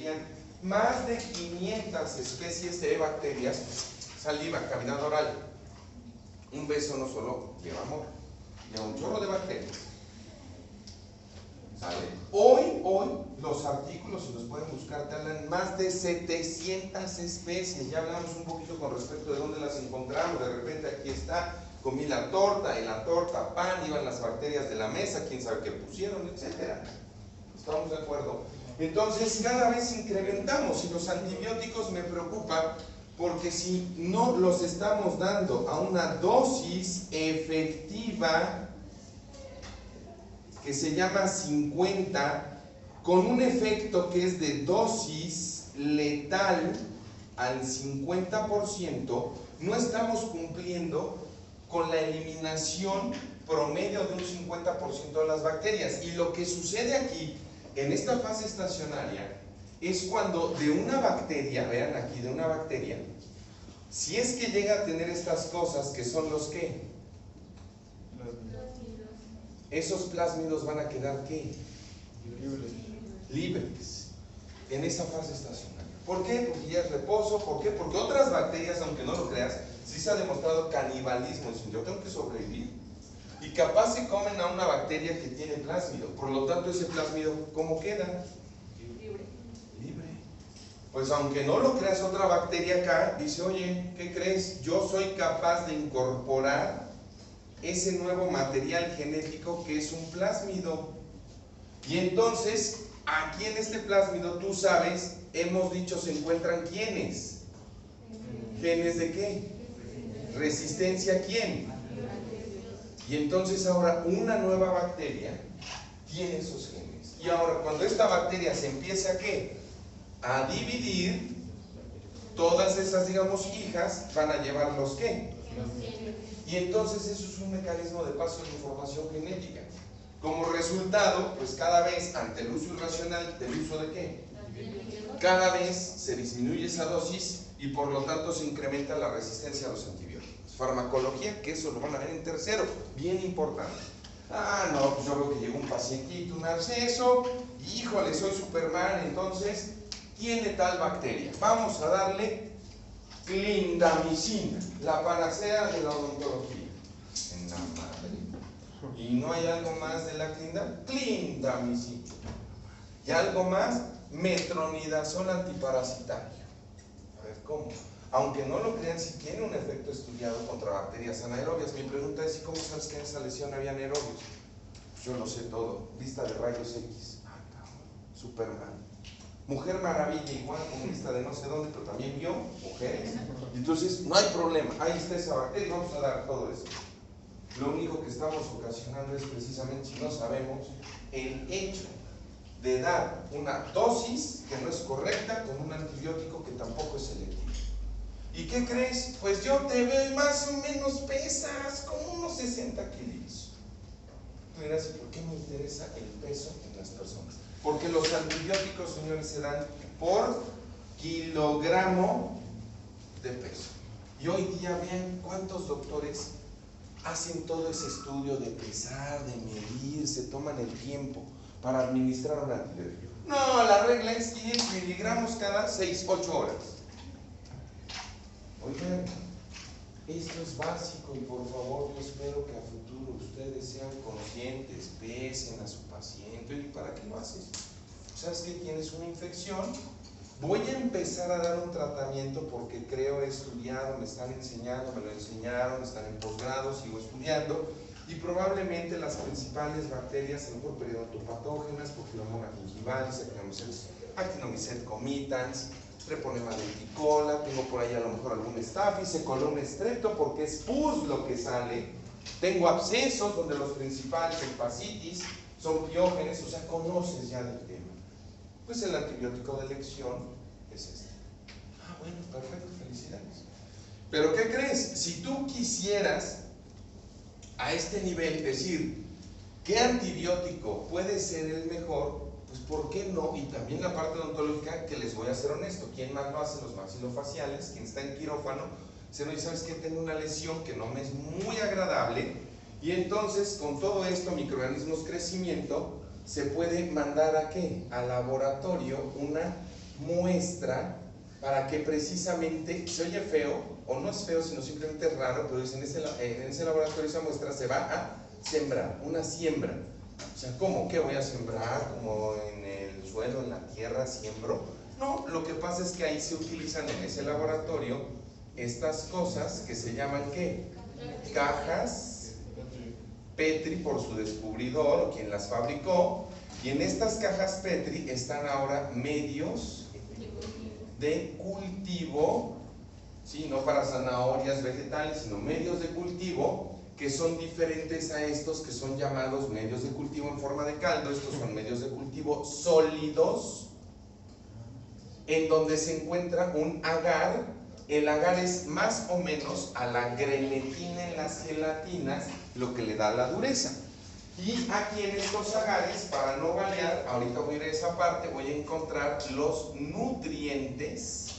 vivían más de 500 especies de bacterias. Saliva, cavidad oral. Un beso no solo lleva amor, lleva un chorro de bacterias. ¿Sale? Hoy, los artículos, si los pueden buscar, te hablan más de 700 especies. Ya hablamos un poquito con respecto de dónde las encontramos. De repente aquí está, comí la torta, en la torta pan, iban las bacterias de la mesa, quién sabe qué pusieron, etcétera. ¿Estamos de acuerdo? Entonces, cada vez incrementamos, y los antibióticos me preocupa porque si no los estamos dando a una dosis efectiva que se llama 50, con un efecto que es de dosis letal al 50%, no estamos cumpliendo con la eliminación promedio de un 50% de las bacterias. Y lo que sucede aquí, en esta fase estacionaria, es cuando de una bacteria, vean aquí, de una bacteria, si es que llega a tener estas cosas que son los ¿qué? Esos plásmidos van a quedar ¿qué? Libres en esa fase estacionaria. ¿Por qué? Porque ya es reposo. ¿Por qué? Porque otras bacterias, aunque no lo creas, sí se ha demostrado canibalismo. Dicen, yo tengo que sobrevivir. Y capaz se comen a una bacteria que tiene plásmido. Por lo tanto, ese plásmido, ¿cómo queda? Libre. Pues aunque no lo creas, otra bacteria acá dice, oye, ¿qué crees? Yo soy capaz de incorporar ese nuevo material genético que es un plásmido. Y entonces, aquí en este plásmido, tú sabes, hemos dicho, se encuentran ¿quiénes? ¿Genes de qué? ¿Resistencia a quién? Y entonces ahora una nueva bacteria tiene esos genes. Y ahora cuando esta bacteria se empieza ¿a qué? A dividir, todas esas, digamos, hijas van a llevar los ¿qué? Y entonces eso es un mecanismo de paso de información genética. Como resultado, pues cada vez ante el uso irracional del uso de ¿qué? Cada vez se disminuye esa dosis y por lo tanto se incrementa la resistencia a los antibióticos. Farmacología, que eso lo van a ver en tercero, bien importante. Ah, no, pues yo veo que llegó un pacientito, un absceso, híjole, soy Superman, entonces tiene tal bacteria. Vamos a darle clindamicina, la panacea de la odontología. En la madre. ¿Y no hay algo más de la clindamicina? ¿Y algo más? Metronidazol antiparasitario. A ver, ¿cómo? Aunque no lo crean, si tiene un efecto estudiado contra bacterias anaerobias. Mi pregunta es, ¿cómo sabes que en esa lesión había anaerobios? Pues yo lo sé todo. Vista de rayos X. Ah, cabrón. Superman. Mujer Maravilla, igual con vista de no sé dónde, pero también vio mujeres. Entonces, no hay problema. Ahí está esa bacteria, vamos a dar todo eso. Lo único que estamos ocasionando es precisamente, si no sabemos, el hecho de dar una dosis que no es correcta con un antibiótico que tampoco es selectivo. ¿Y qué crees? Pues yo te veo y más o menos pesas como unos 60 kilos. Tú dirás, ¿por qué me interesa el peso en las personas? Porque los antibióticos, señores, se dan por kilogramo de peso. Y hoy día vean cuántos doctores hacen todo ese estudio de pesar, de medir, se toman el tiempo para administrar un antibiótico. No, la regla es 500 miligramos cada 6-8 horas. Oigan, esto es básico y por favor yo espero que a futuro ustedes sean conscientes, pesen a su paciente. ¿Y para qué lo haces? ¿Sabes que tienes una infección? Voy a empezar a dar un tratamiento porque creo, he estudiado, me están enseñando, me lo enseñaron, están en posgrado, sigo estudiando y probablemente las principales bacterias, a lo mejor periodontopatógenas, Papillomavirus gingivalis, Actinomycet comitans, Treponema denticola, tengo por ahí a lo mejor algún Staphylococcus, Colon strepto porque es pus lo que sale, tengo abscesos donde los principales, el fascitis, son piógenes, o sea, conoces ya del tema. Pues el antibiótico de elección es este. Ah, bueno, perfecto, felicidades. Pero ¿qué crees? Si tú quisieras a este nivel decir qué antibiótico puede ser el mejor, pues ¿por qué no? Y también la parte odontológica, que les voy a ser honesto, ¿quién más lo hace? Los maxilofaciales, quien está en quirófano, se nos dice, ¿sabes qué? Tengo una lesión que no me es muy agradable, y entonces con todo esto, microorganismos crecimiento, se puede mandar ¿a qué? Al laboratorio una muestra para que precisamente, se oye feo, o no es feo, sino simplemente es raro, pero en ese laboratorio esa muestra se va a sembrar, una siembra. O sea, ¿cómo? ¿Qué voy a sembrar? ¿Como en el suelo, en la tierra, siembro? No, lo que pasa es que ahí se utilizan en ese laboratorio estas cosas que se llaman, ¿qué? Cajas Petri, por su descubridor o quien las fabricó. Y en estas cajas Petri están ahora medios de cultivo, ¿sí? No para zanahorias vegetales, sino medios de cultivo que son diferentes a estos que son llamados medios de cultivo en forma de caldo. Estos son medios de cultivo sólidos, en donde se encuentra un agar. El agar es más o menos a la grenetina en las gelatinas lo que le da la dureza. Y aquí en estos agares, para no variar, ahorita voy a ir a esa parte, voy a encontrar los nutrientes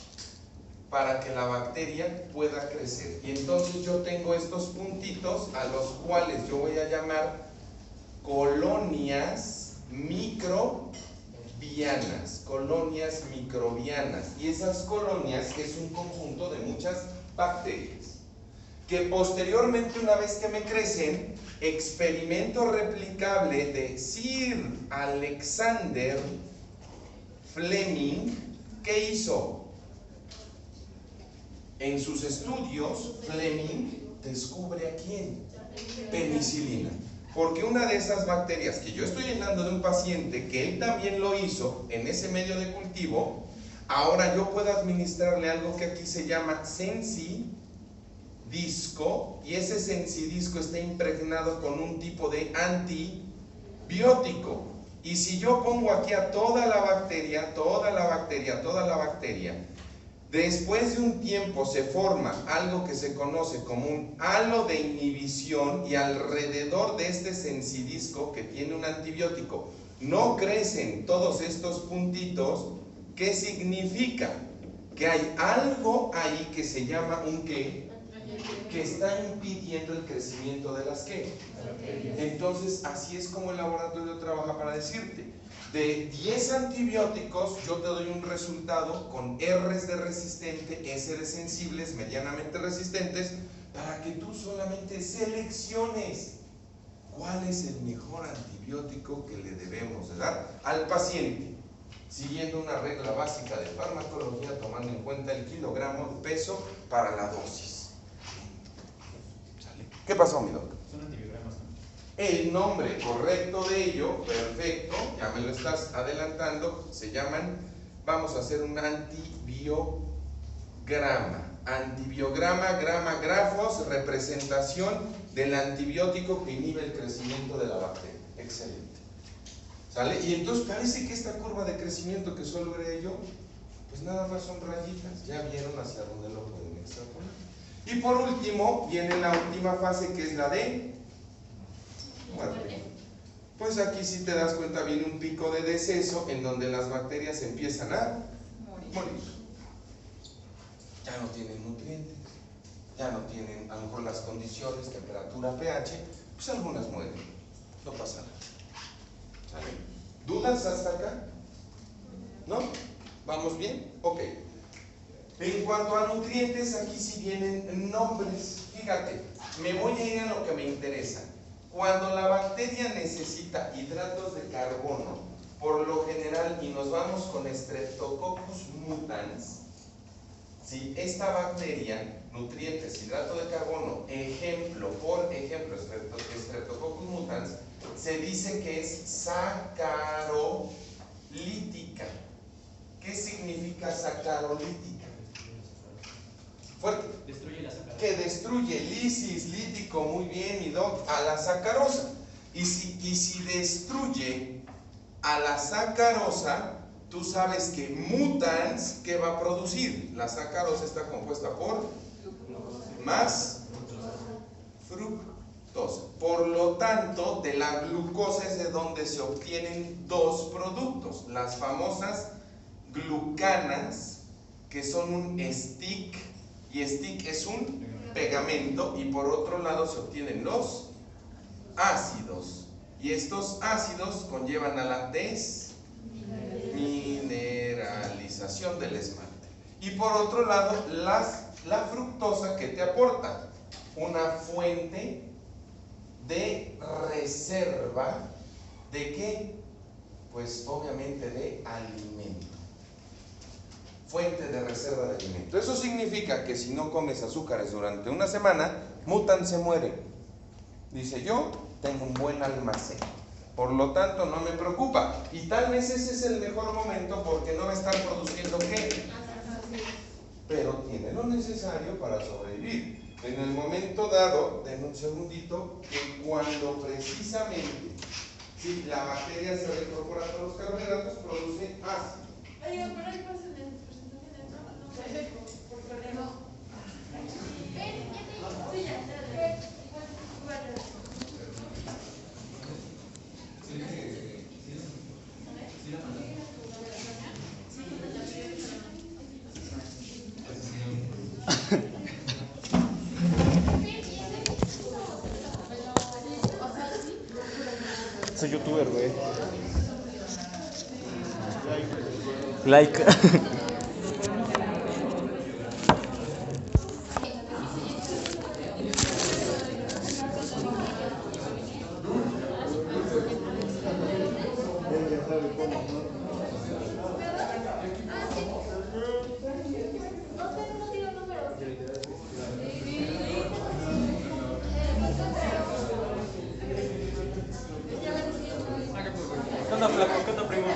para que la bacteria pueda crecer. Y entonces yo tengo estos puntitos a los cuales yo voy a llamar colonias microbianas. Y esas colonias es un conjunto de muchas bacterias que posteriormente, una vez que me crecen, experimento replicable de Sir Alexander Fleming, ¿qué hizo? En sus estudios, Fleming descubre ¿a quién? Penicilina. Porque una de esas bacterias que yo estoy hablando de un paciente que él también lo hizo en ese medio de cultivo, ahora yo puedo administrarle algo que aquí se llama sensidisco, y ese sensidisco está impregnado con un tipo de antibiótico. Y si yo pongo aquí a toda la bacteria, después de un tiempo se forma algo que se conoce como un halo de inhibición, y alrededor de este sensidisco que tiene un antibiótico no crecen todos estos puntitos. ¿Qué significa? Que hay algo ahí que se llama un ¿qué? Que está impidiendo el crecimiento de las ¿qué? Entonces así es como el laboratorio trabaja para decirte: de 10 antibióticos yo te doy un resultado con R's de resistente, S de sensibles, medianamente resistentes, para que tú solamente selecciones cuál es el mejor antibiótico que le debemos de dar al paciente, siguiendo una regla básica de farmacología, tomando en cuenta el kilogramo de peso para la dosis. ¿Sale? ¿Qué pasó, mi doctor? Son antibiogramas, ¿no? El nombre correcto de ello, perfecto, ya me lo estás adelantando, se llaman, vamos a hacer un antibiograma. Antibiograma, grama, grafos, representación del antibiótico que inhibe el crecimiento de la bacteria. Excelente. ¿Sale? Y entonces parece que esta curva de crecimiento que solo era yo, pues nada más son rayitas. Ya vieron hacia dónde lo pueden extrapolar. Y por último, viene la última fase, que es la de muerte. Pues aquí, si te das cuenta, viene un pico de deceso en donde las bacterias empiezan a morir. Ya no tienen nutrientes, ya no tienen a lo mejor las condiciones, temperatura, pH, pues algunas mueren, no pasa nada. ¿Sale? ¿Dudas hasta acá? ¿No? ¿Vamos bien? Ok. En cuanto a nutrientes, aquí sí vienen nombres. Fíjate, me voy a ir a lo que me interesa. Cuando la bacteria necesita hidratos de carbono, por lo general, y nos vamos con Streptococcus mutans, si esta bacteria, nutrientes, hidrato de carbono, ejemplo, por ejemplo, Streptococcus mutans, se dice que es sacarolítica. ¿Qué significa sacarolítica? Fuerte. Destruye la sacarosa. Que destruye, lisis, lítico, muy bien, mi doc, a la sacarosa. Y si destruye a la sacarosa, tú sabes que mutans, ¿qué va a producir? La sacarosa está compuesta por más fructosa. Por lo tanto, de la glucosa es de donde se obtienen dos productos, las famosas glucanas, que son un stick, y stick es un pegamento, y por otro lado se obtienen los ácidos, y estos ácidos conllevan a la desmineralización formación del esmalte. Y por otro lado, la fructosa, que te aporta una fuente de reserva. ¿De qué? Pues obviamente de alimento. Fuente de reserva de alimento. Eso significa que si no comes azúcares durante una semana, mutan, se muere. Dice, yo tengo un buen almacén, por lo tanto no me preocupa. Y tal vez ese es el mejor momento porque no va a estar produciendo ¿qué? Pero tiene lo necesario para sobrevivir. En el momento dado, denme un segundito, que cuando precisamente si la bacteria se reincorpora a los carbohidratos, produce ácido. Oiga, pero hay cosas en las presentaciones, no sé, por problema. Sí, ya, soy youtuber, güey. Like. ¿Qué onda, flaco? ¿Qué onda, primo?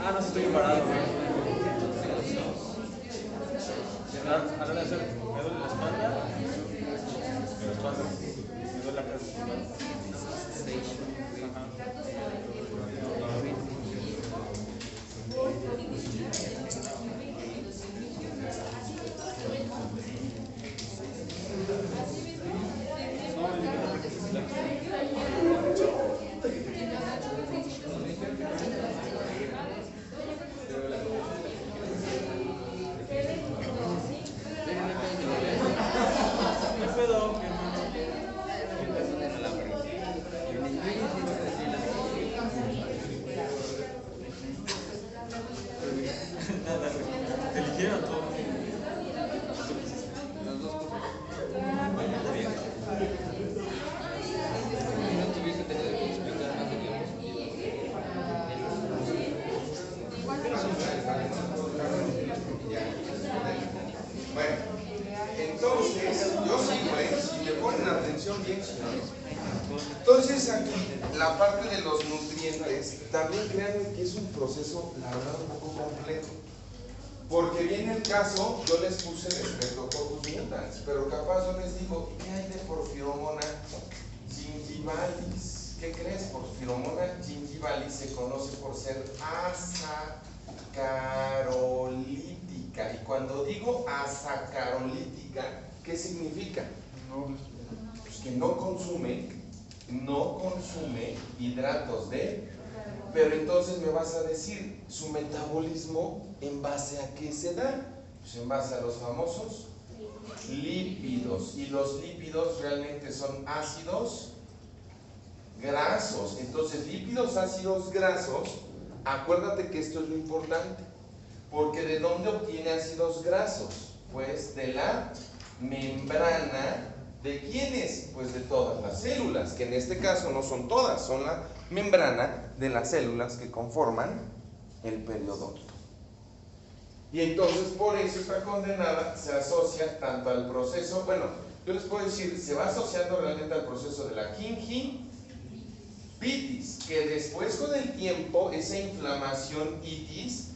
Ah, no, sí estoy parado, güey. Ahora de hacer, me duele la espalda. Me duele la cabeza. Bueno, entonces, yo sigo, si me ponen atención bien, señores. Entonces aquí, la parte de los nutrientes, también créanme que es un proceso, la verdad, un poco complejo. Porque viene el caso, yo les puse el Streptococcus mutans, pero capaz yo les digo, ¿qué hay de Porphyromonas gingivalis? ¿Qué crees? Porphyromonas gingivalis se conoce por ser asacarolítica. Y cuando digo asacarolítica, ¿qué significa? Pues que no consume hidratos de... Pero entonces me vas a decir, ¿su metabolismo en base a qué se da? Pues en base a los famosos lípidos. Y los lípidos realmente son ácidos grasos. Entonces, lípidos, ácidos grasos, acuérdate que esto es lo importante. Porque ¿de dónde obtiene ácidos grasos? Pues de la membrana. ¿De quiénes? Pues de todas las células, que en este caso no son todas, son la membrana de las células que conforman el periodonto. Y entonces por eso esta condenada se asocia tanto al proceso, bueno, yo les puedo decir, se va asociando realmente al proceso de la gingivitis, que después con el tiempo esa inflamación itis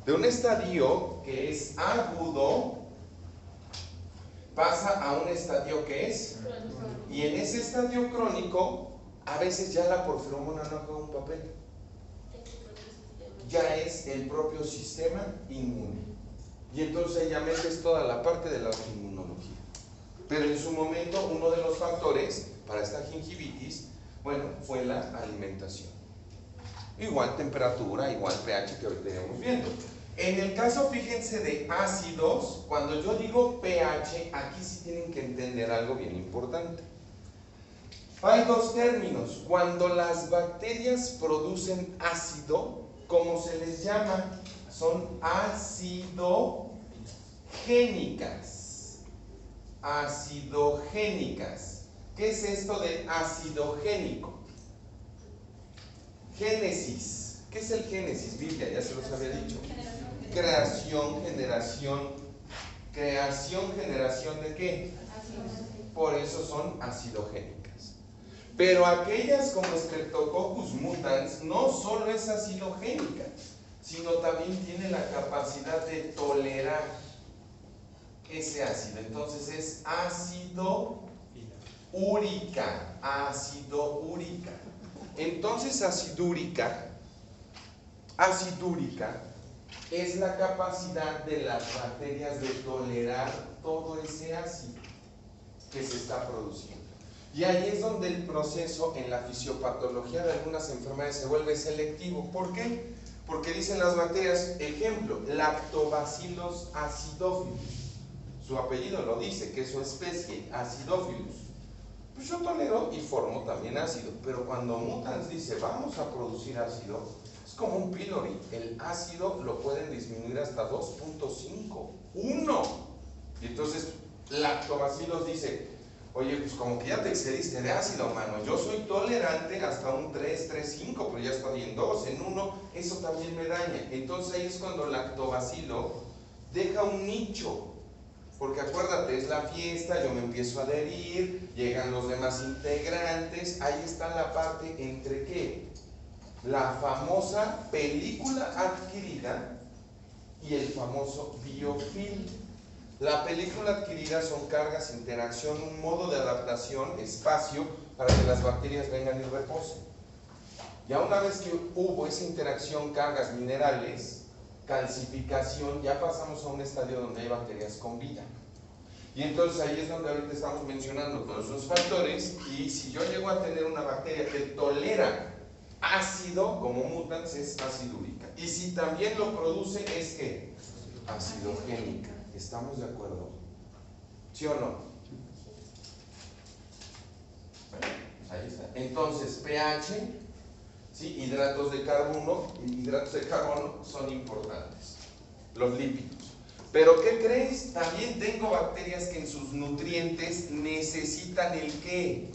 de un estadio que es agudo pasa a un estadio que es, y en ese estadio crónico a veces ya la porfiromona no juega un papel, ya es el propio sistema inmune, y entonces ya metes toda la parte de la inmunología. Pero en su momento uno de los factores para esta gingivitis, bueno, fue la alimentación, igual temperatura, igual pH que ahorita iremos viendo. En el caso, fíjense, de ácidos, cuando yo digo pH, aquí sí tienen que entender algo bien importante. Hay dos términos. Cuando las bacterias producen ácido, ¿cómo se les llama? Son acidogénicas. Acidogénicas. ¿Qué es esto de acidogénico? Génesis. ¿Qué es el génesis? Biblia, ya se los había dicho. Creación, generación. ¿Creación, generación de qué? Por eso son acidogénicas. Pero aquellas como Streptococcus mutans no solo es acidogénica, sino también tiene la capacidad de tolerar ese ácido. Entonces es ácido úrica. Acidúrica. Entonces acidúrica es la capacidad de las bacterias de tolerar todo ese ácido que se está produciendo. Y ahí es donde el proceso en la fisiopatología de algunas enfermedades se vuelve selectivo. ¿Por qué? Porque dicen las bacterias, ejemplo, Lactobacillus acidophilus. Su apellido lo dice, que es su especie, Acidophilus. Pues yo tolero y formo también ácido. Pero cuando mutans dice, vamos a producir ácido, es como un pylori. El ácido lo pueden disminuir hasta 2.5, 1. Y entonces Lactobacillus dice, oye, pues como que ya te excediste de ácido, mano. Yo soy tolerante hasta un 3, 3.5, pero ya estoy en 2, en 1. Eso también me daña. Entonces ahí es cuando el lactobacilo deja un nicho. Porque acuérdate, es la fiesta, yo me empiezo a adherir, llegan los demás integrantes. Ahí está la parte entre ¿qué? La famosa película adquirida y el famoso biofilm. La película adquirida son cargas, interacción, un modo de adaptación, espacio, para que las bacterias vengan y reposen. Ya una vez que hubo esa interacción, cargas, minerales, calcificación, ya pasamos a un estadio donde hay bacterias con vida. Y entonces ahí es donde ahorita estamos mencionando todos esos factores. Y si yo llego a tener una bacteria que tolera ácido, como mutans, es acidúrica. Y si también lo produce, es ¿qué? Acidogénica. ¿Estamos de acuerdo? ¿Sí o no? Bueno, ahí está. Entonces, pH, ¿sí? Hidratos de carbono son importantes. Los lípidos. Pero ¿qué crees? También tengo bacterias que en sus nutrientes necesitan el ¿qué?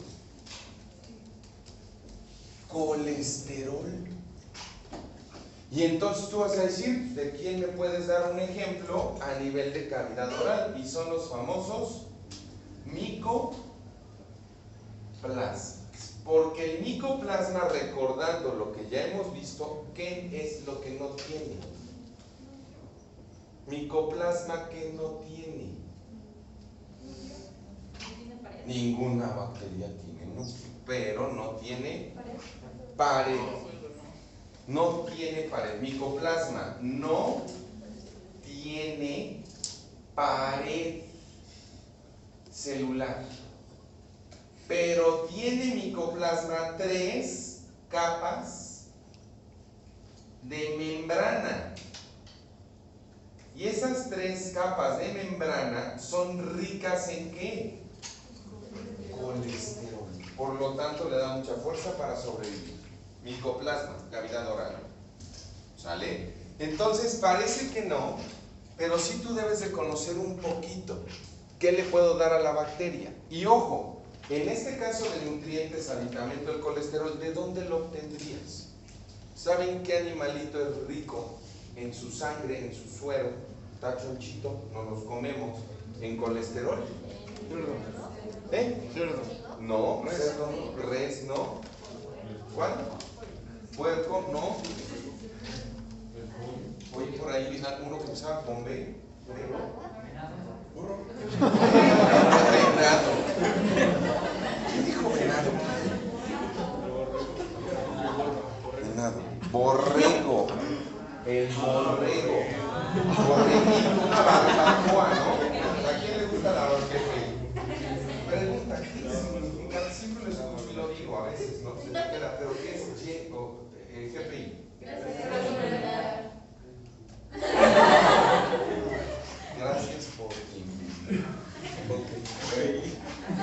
Colesterol. Y entonces tú vas a decir, ¿de quién me puedes dar un ejemplo a nivel de cavidad oral? Y son los famosos micoplasmas. Porque el micoplasma, recordando lo que ya hemos visto, ¿qué es lo que no tiene? Micoplasma, ¿qué no tiene? Ninguna bacteria tiene núcleo, pero no tiene pared. No tiene pared. Micoplasma no tiene pared celular, pero tiene micoplasma 3 capas de membrana. Y esas 3 capas de membrana son ricas ¿en qué? Colesterol. Por lo tanto, le da mucha fuerza para sobrevivir. Micoplasma, cavidad oral. ¿Sale? Entonces parece que no, pero sí tú debes de conocer un poquito qué le puedo dar a la bacteria. Y ojo, en este caso de nutrientes, aditamento del colesterol, ¿de dónde lo obtendrías? ¿Saben qué animalito es rico en su sangre, en su suero? Está chonchito, nos los comemos. ¿En colesterol? ¿Eh? No, cerdo no, res no. ¿Cuál? Puerco, no. Oye, por ahí vi uno que usaba con B. Burro. Venado. ¿Quién dijo venado? Venado. Borrego. El borrego. Borreguito, una barbacoa, ¿no? ¿A quién le gusta la barbacoa? Pregunta, ¿qué significa? Siempre lo digo a veces, ¿no? Se me queda, pero ¿qué es GPI? Gracias.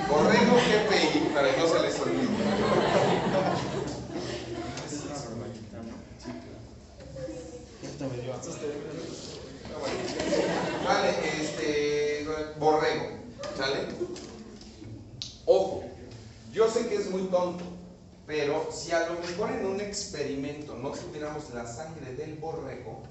Borrego GPI, para que no se les olvide. Vale, borrego, ¿sale? Ojo, yo sé que es muy tonto, pero si a lo mejor en un experimento no tuviéramos la sangre del borrego,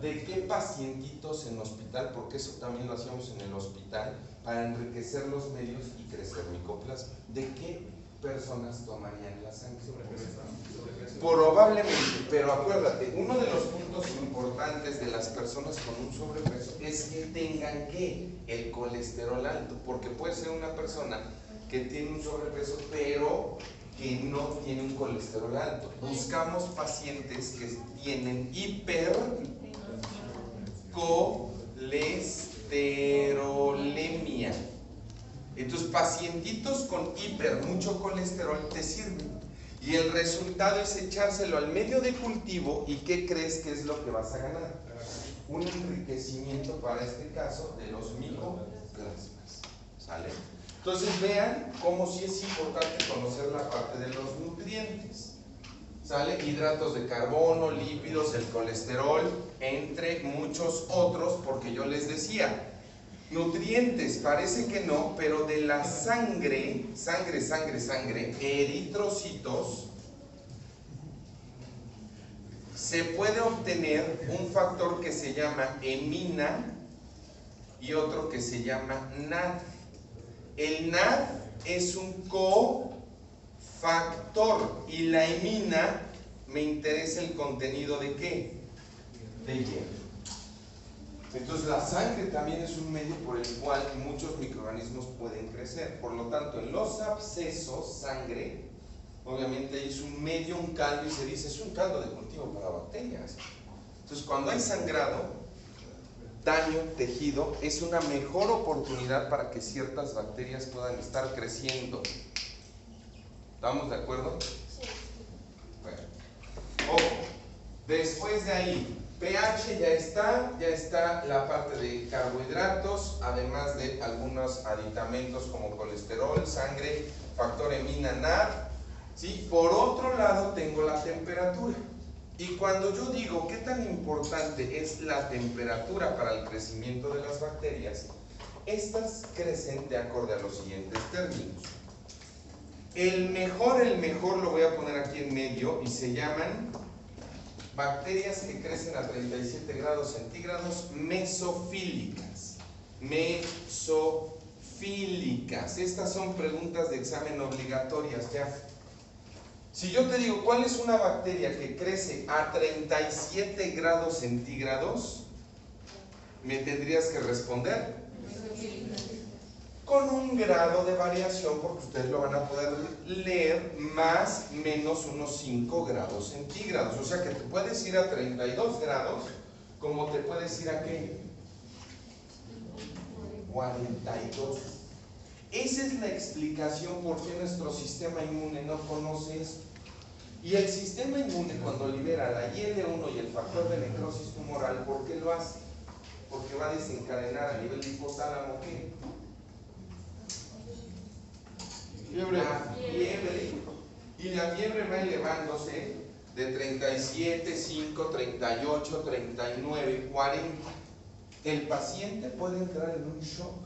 ¿de qué pacientitos en hospital? Porque eso también lo hacíamos en el hospital para enriquecer los medios y crecer micoplasma. ¿De qué personas tomarían la sangre? Probablemente, pero acuérdate, uno de los puntos importantes de las personas con un sobrepeso es que tengan el colesterol alto, porque puede ser una persona que tiene un sobrepeso pero que no tiene un colesterol alto. Buscamos pacientes que tienen hipercolesterolemia. Entonces, pacientitos con mucho colesterol te sirven. Y el resultado es echárselo al medio de cultivo. ¿Y qué crees que es lo que vas a ganar? Un enriquecimiento para este caso de los micoplasmas. ¿Sale? Entonces vean cómo sí es importante conocer la parte de los nutrientes. ¿Sale? Hidratos de carbono, lípidos, el colesterol, entre muchos otros, porque yo les decía, nutrientes, parece que no, pero de la sangre, eritrocitos, se puede obtener un factor que se llama hemina y otro que se llama NAD. El NAD es un cofactor y la hemina me interesa el contenido de ¿qué? De hierro. Entonces la sangre también es un medio por el cual muchos microorganismos pueden crecer. Por lo tanto, en los abscesos, sangre, obviamente es un medio, un caldo, y se dice es un caldo de cultivo para bacterias. Entonces cuando hay sangrado, daño, tejido, es una mejor oportunidad para que ciertas bacterias puedan estar creciendo. ¿Estamos de acuerdo? Sí. Bueno, ojo, después de ahí, pH ya está la parte de carbohidratos, además de algunos aditamentos como colesterol, sangre, factor hemina, NAD, ¿sí? Por otro lado tengo la temperatura. Y cuando yo digo qué tan importante es la temperatura para el crecimiento de las bacterias, estas crecen de acuerdo a los siguientes términos. El mejor lo voy a poner aquí en medio y se llaman bacterias que crecen a 37 grados centígrados mesofílicas. Mesofílicas. Estas son preguntas de examen obligatorias ya. Si yo te digo, ¿cuál es una bacteria que crece a 37 grados centígrados? Me tendrías que responder con un grado de variación, porque ustedes lo van a poder leer, más menos unos 5 grados centígrados. O sea que te puedes ir a 32 grados, como te puedes ir a ¿qué? 42. Esa es la explicación por qué nuestro sistema inmune no conoce esto. Y el sistema inmune, cuando libera la IL-1 y el factor de necrosis tumoral, ¿por qué lo hace? Porque va a desencadenar a nivel hipotálamo ¿qué? La fiebre. Y la fiebre va elevándose de 37, 5, 38, 39, 40. El paciente puede entrar en un shock.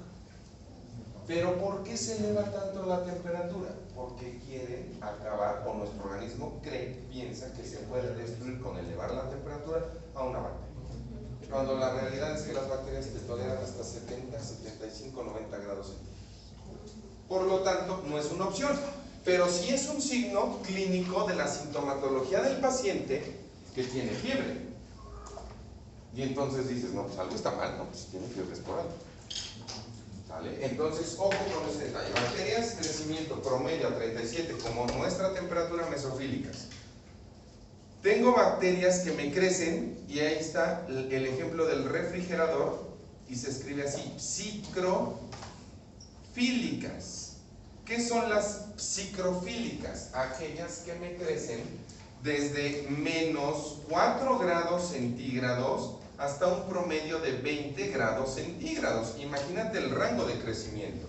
Pero ¿por qué se eleva tanto la temperatura? Porque quieren acabar, o nuestro organismo piensa que se puede destruir con elevar la temperatura a una bacteria. Cuando la realidad es que las bacterias te toleran hasta 70, 75, 90 grados centígrados. Por lo tanto, no es una opción, pero sí es un signo clínico de la sintomatología del paciente que tiene fiebre. Y entonces dices, no, pues algo está mal, no, pues si tiene fiebre es por algo. ¿Vale? Entonces, ojo con ese detalle. Bacterias, crecimiento promedio a 37, como nuestra temperatura mesofílicas. Tengo bacterias que me crecen, y ahí está el ejemplo del refrigerador, y se escribe así, psicrofílicas. ¿Qué son las psicrofílicas? Aquellas que me crecen desde menos 4 grados centígrados hasta un promedio de 20 grados centígrados. Imagínate el rango de crecimiento.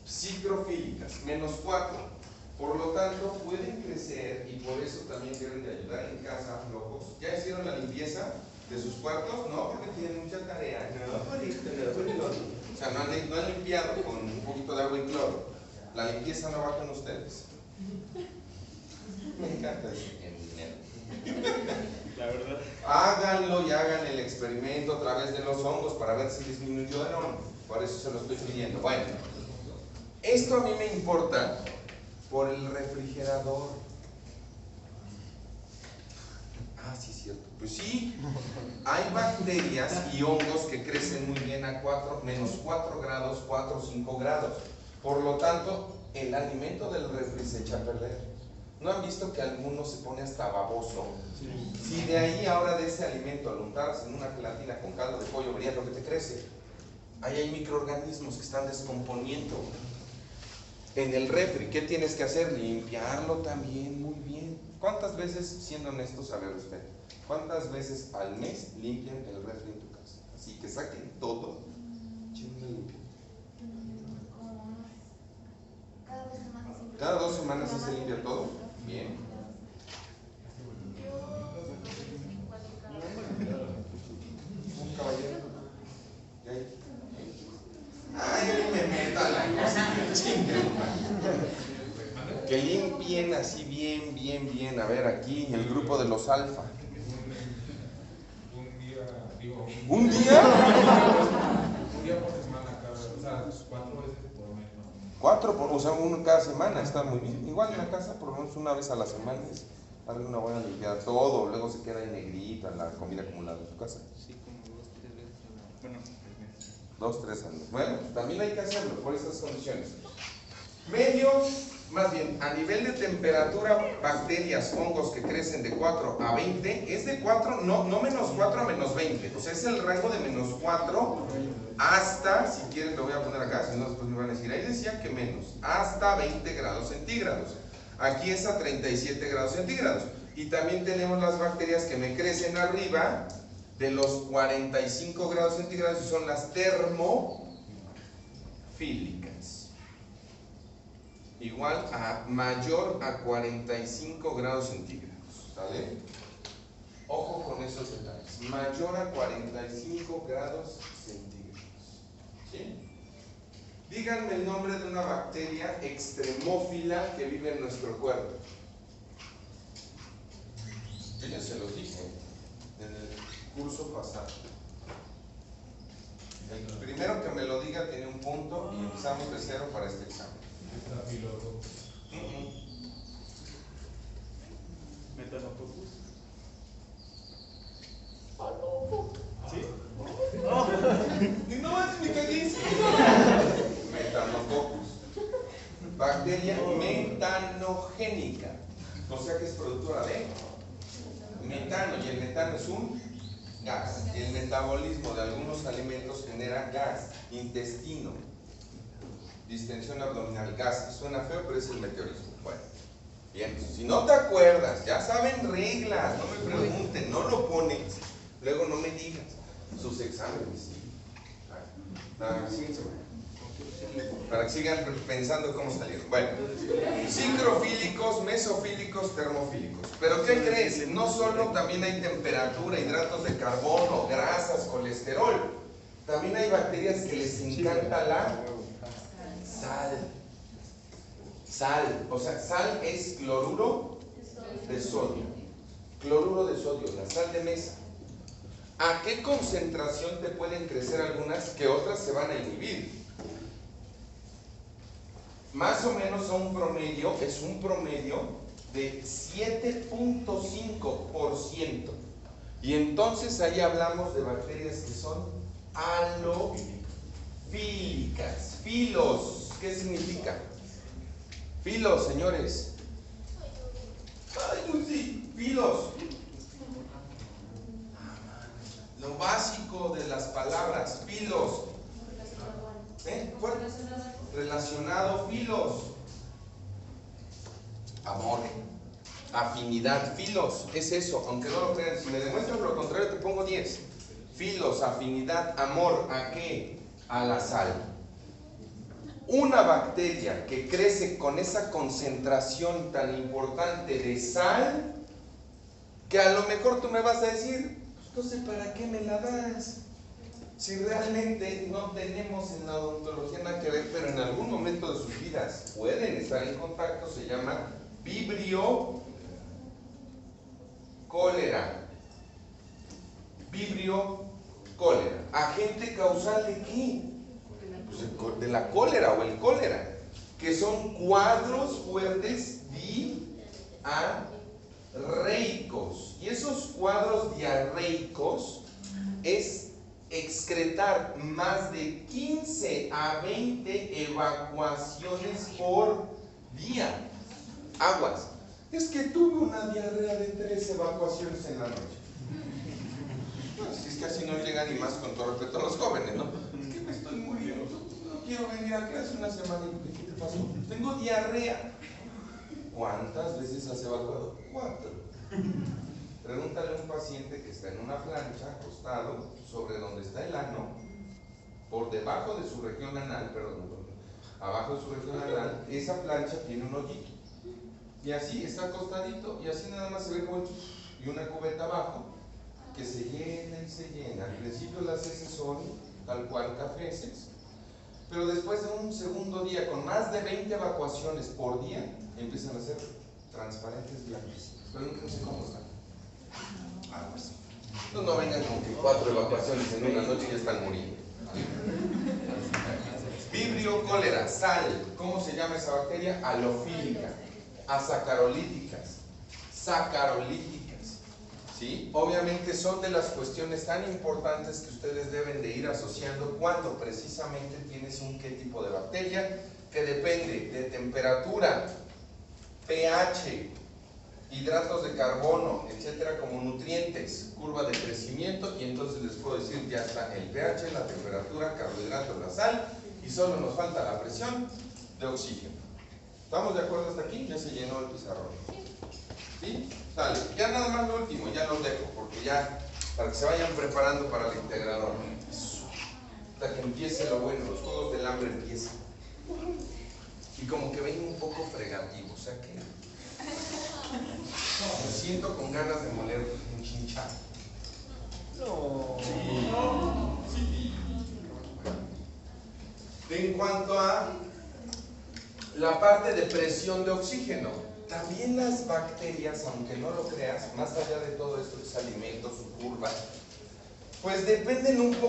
Psicrofílicas, -4. Por lo tanto, pueden crecer y por eso también deben de ayudar en casa, locos. ¿Ya hicieron la limpieza de sus cuartos? No, porque tienen mucha tarea. No, por esto, no, por el otro. O sea, no han limpiado con un poquito de agua y cloro. La limpieza no va con ustedes. Me encanta eso. La verdad. Háganlo y hagan el experimento a través de los hongos para ver si disminuyó o no. Por eso se lo estoy pidiendo. Bueno, esto a mí me importa por el refrigerador. Ah, sí, es cierto. Pues sí, hay bacterias y hongos que crecen muy bien a -4 grados, 4 o 5 grados. Por lo tanto, el alimento del refri se echa a perder. ¿No han visto que alguno se pone hasta baboso? Si de ahí ahora de ese alimento lo untaras en una gelatina con caldo de pollo, verías lo que te crece. Ahí hay microorganismos que están descomponiendo. En el refri, ¿qué tienes que hacer? Limpiarlo también muy bien. ¿Cuántas veces, siendo honestos, a ver usted, cuántas veces al mes limpian el refri en tu casa? Así que saquen todo, chingue limpio. Cada 2 semanas sí se limpia todo. Bien. Un caballero. ¿Y ahí? Ay, me meta la cosa, chingue. Que limpien así bien. A ver, aquí el grupo de los alfa. Un día, digo. ¿Un día? Un día por semana, o sea, 4 veces por mes. 4, o sea, uno cada semana, está muy bien. Igual en la casa, por lo menos una vez a la semana, es darle una buena limpiada todo, luego se queda ahí negrita la comida acumulada en tu casa. Sí, como 2, 3 veces. Bueno, 3 meses. 2, 3 años. Bueno, también hay que hacerlo por esas condiciones. Más bien, a nivel de temperatura, bacterias, hongos que crecen de 4 a 20, es de 4, no -4 a -20, o sea, es el rango de -4 hasta, si quieres lo voy a poner acá, si no después me van a decir, ahí decía que menos, hasta 20 grados centígrados. Aquí es a 37 grados centígrados. Y también tenemos las bacterias que me crecen arriba de los 45 grados centígrados y son las termofílicas. Igual a mayor a 45 grados centígrados. ¿Sale? Ojo con esos detalles. Mayor a 45 grados centígrados. ¿Sí? Díganme el nombre de una bacteria extremófila que vive en nuestro cuerpo. Yo ya se los dije en el curso pasado. El primero que me lo diga tiene un punto y empezamos de 0 para este examen. Metanococcus. ¿Sí? Y no es ni que dice. Metanococcus. Bacteria metanogénica. O sea que es productora de metano. Y el metano es un gas. El metabolismo de algunos alimentos genera gas. Intestino. Distensión abdominal. Gas. Suena feo, pero es el meteorismo. Bueno. Bien. Si no te acuerdas, ya saben reglas. No me pregunten. No lo pones. Luego no me digas. Sus exámenes. Para que sigan pensando cómo salieron. Bueno, psicrofílicos, mesofílicos, termofílicos. Pero ¿qué crees? No solo también hay temperatura, hidratos de carbono, grasas, colesterol. También hay bacterias que les encanta la sal. Sal, o sea, sal es cloruro de sodio. Cloruro de sodio, la sal de mesa. ¿A qué concentración te pueden crecer algunas que otras se van a inhibir? Más o menos un promedio, es un promedio de 7.5%. Y entonces ahí hablamos de bacterias que son halofílicas. Filos, ¿qué significa? Filos, señores. Ay, Lucy, filos. Lo básico de las palabras, filos. Relacionado, filos. Amor, afinidad, filos, es eso, aunque no lo crean. Si me demuestras lo contrario, te pongo 10. Filos, afinidad, amor, ¿a qué? A la sal. Una bacteria que crece con esa concentración tan importante de sal, que a lo mejor tú me vas a decir, pues entonces ¿para qué me la das? Si realmente no tenemos en la odontología nada que ver, pero en algún momento de sus vidas pueden estar en contacto, se llama vibrio cólera. Vibrio cólera. ¿Agente causal de qué? Pues de la cólera o el cólera, que son cuadros fuertes diarreicos. Y esos cuadros diarreicos es excretar más de 15 a 20 evacuaciones por día. Aguas. Es que tuve una diarrea de 3 evacuaciones en la noche. No, si es que así no llegan ni más con todo respeto a los jóvenes, ¿no? Es que me estoy muriendo, no quiero venir aquí hace una semana. ¿Qué te pasó? Tengo diarrea. ¿Cuántas veces has evacuado? 4. Pregúntale a un paciente que está en una plancha, acostado, sobre donde está el ano, por debajo de su región anal, abajo de su región anal, esa plancha tiene un hoyito. Y así está acostadito, y así nada más se ve como y una cubeta abajo, que se llena y se llena. Al principio las heces son tal cual cafeces, pero después de un segundo día, con más de 20 evacuaciones por día, empiezan a ser transparentes blancas. Pregúntense cómo están. Pues no vengan con que 4 evacuaciones en una noche y ya están muriendo. Vibrio cólera, sal. ¿Cómo se llama esa bacteria? Halofílica. Asacarolíticas. Sacarolíticas. ¿Sí? Obviamente son de las cuestiones tan importantes que ustedes deben de ir asociando cuando precisamente tienes un qué tipo de bacteria, que depende de temperatura, pH, hidratos de carbono, etcétera, como nutrientes, curva de crecimiento, y entonces les puedo decir, ya está el pH, la temperatura, carbohidratos, la sal, y solo nos falta la presión de oxígeno. ¿Estamos de acuerdo hasta aquí? Ya se llenó el pizarrón. ¿Sí? Sale. Ya nada más lo último, ya los dejo, porque ya, para que se vayan preparando para el integrador. Hasta que empiece lo bueno, los juegos del hambre empiezan. Y como que ven un poco fregativos, o sea que me siento con ganas de moler un chinchado. No. Sí. En cuanto a la parte de presión de oxígeno, también las bacterias, aunque no lo creas, más allá de todo esto que es alimento, su curva, pues dependen un poco